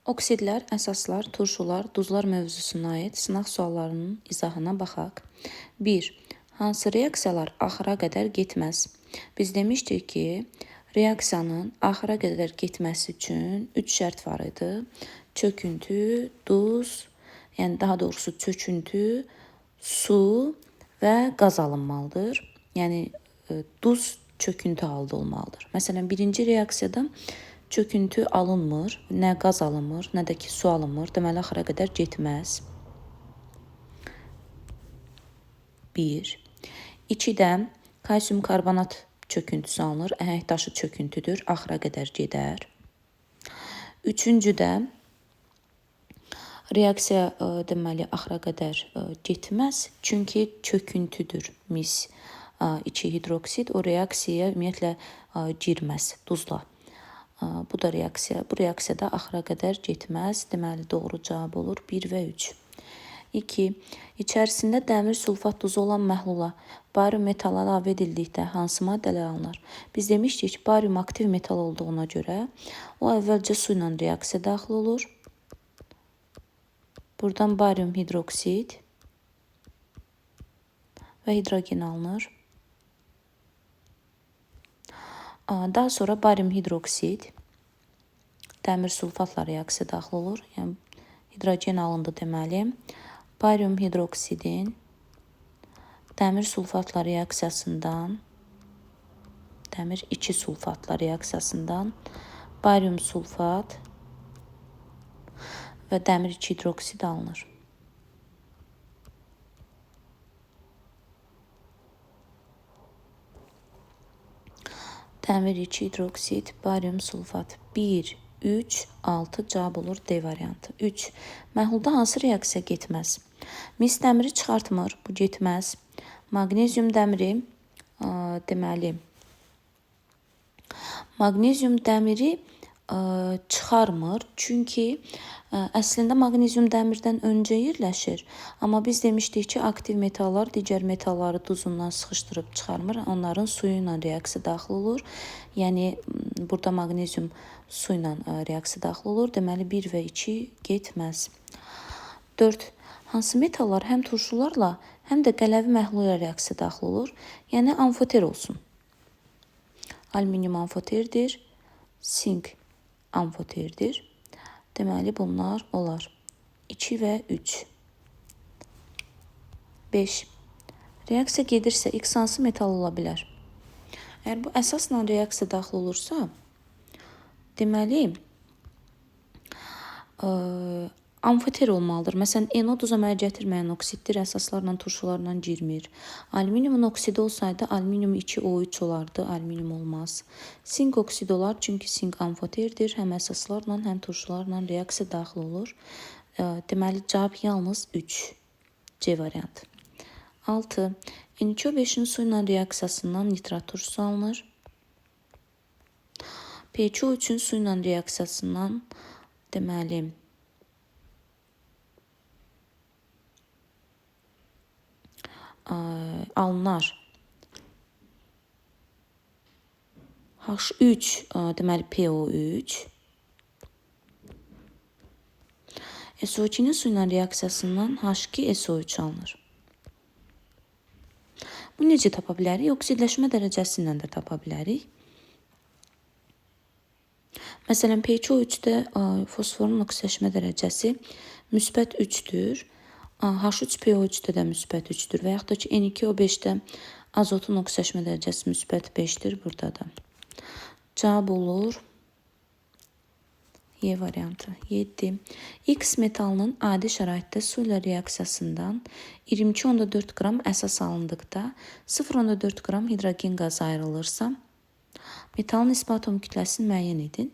Oksidlər, əsaslar, turşular, duzlar mövzusuna aid sınaq suallarının izahına baxaq. 1. Hansı reaksiyalar axıra qədər getməz? Biz demişdik ki, reaksiyanın axıra qədər getməsi üçün 3 şərt var idi. Çöküntü, duz, yəni daha doğrusu çöküntü, su və qaz alınmalıdır. Yəni duz çöküntü halında olmalıdır. Məsələn, birinci reaksiyada çöküntü alınmır, nə qaz alınmır, nə də ki su alınmır. Deməli, axıra qədər getməz. 1. 2-də kalsium karbonat çöküntüsü alınır, əhəng daşı çöküntüdür, axıra qədər gedər. 3-cüdə reaksiya deməli axıra qədər getməz, çünki çöküntüdür. Mis 2 hidroksid o reaksiyaya ümumiyyətlə girməz duzla. Bu da reaksiya. Bu reaksiyada axıra qədər getməz. Deməli, doğru cavab olur 1 və 3. 2. İçərisində dəmir sulfat duzu olan məhlula barium metal əlavə edildikdə hansı maddələr alınır? Biz demişdik ki, barium aktiv metal olduğuna görə o əvvəlcə su ilə reaksiya daxil olur. Buradan barium hidroksid və hidrogen alınır. Daha sonra barium hidroksid dəmir sulfatla reaksiya daxil olur. Yəni hidrogen alındı deməli. Barium hidroksidin dəmir sulfatla reaksiyasından dəmir 2 sulfatla reaksiyasından barium sulfat və dəmir 2 hidroksid alınır. Dəmir 2 hidroksid, barium sulfat 1, 3, 6 cavab olur D variantı. 3. Məhlulda hansı reaksiya getməz? Mis dəmiri çıxartmır, bu getməz. Maqnezium dəmiri deməli maqnezium dəmiri çıxarmır, çünki əslində maqnezium dəmirdən öncə yerləşir. Amma biz demişdik ki, aktiv metallar digər metalları duzundan sıxışdırıb çıxarmır. Onların suyu ilə reaksiya daxil olur. Yəni, burada maqnezium su ilə reaksiya daxil olur. Deməli, 1 və 2 getməz. 4. Hansı metallar həm turşularla, həm də qələvi məhlul ilə reaksiya daxil olur? Yəni, amfoter olsun. Alüminium amfoterdir, sink amfoterdir. Deməli, bunlar olar. 2 və 3. 5. Reaksiya gedirsə, X hansı metal ola bilər? Əgər bu əsasla reaksiya daxil olursa, deməli, amfoter olmalıdır. Məsələn, NO duz əmələ gətirməyən oksiddir, əsaslarla, turşularla girmir. Alüminiumun oksidi olsaydı, alüminium 2O3 olardı, alüminium olmaz. Sink oksidi olar, çünki sink amfoterdir, həm əsaslarla, həm turşularla reaksiya daxil olur. Deməli, cavab yalnız 3. C variantı. 6. NiCO5-in su ilə reaksiyasından nitrat turşusu alınır. PCO3-ün su ilə reaksiyasından deməli alınar. H3 deməli PO3. SO2-nin su ilə reaksiyasından H2SO3 alınır. Bu necə tapa bilərik? Oksidləşmə dərəcəsi ilə də tapa bilərik. Məsələn, PCO3-də fosforun oksidləşmə dərəcəsi müsbət 3-dür. H3PO3-də də müsbət 3-dür və yaxud da ki, N2O5-də azotun oksidləşmə dərəcəsi müsbət 5-dir burada da. Cavab olur Y variantı. 7. X metalının adi şəraitdə su ilə reaksiyasından 22,4 qram əsas alındıqda 0,4 qram hidrogen qazı ayrılırsa, metalın nisbi atom kütləsini müəyyən edin.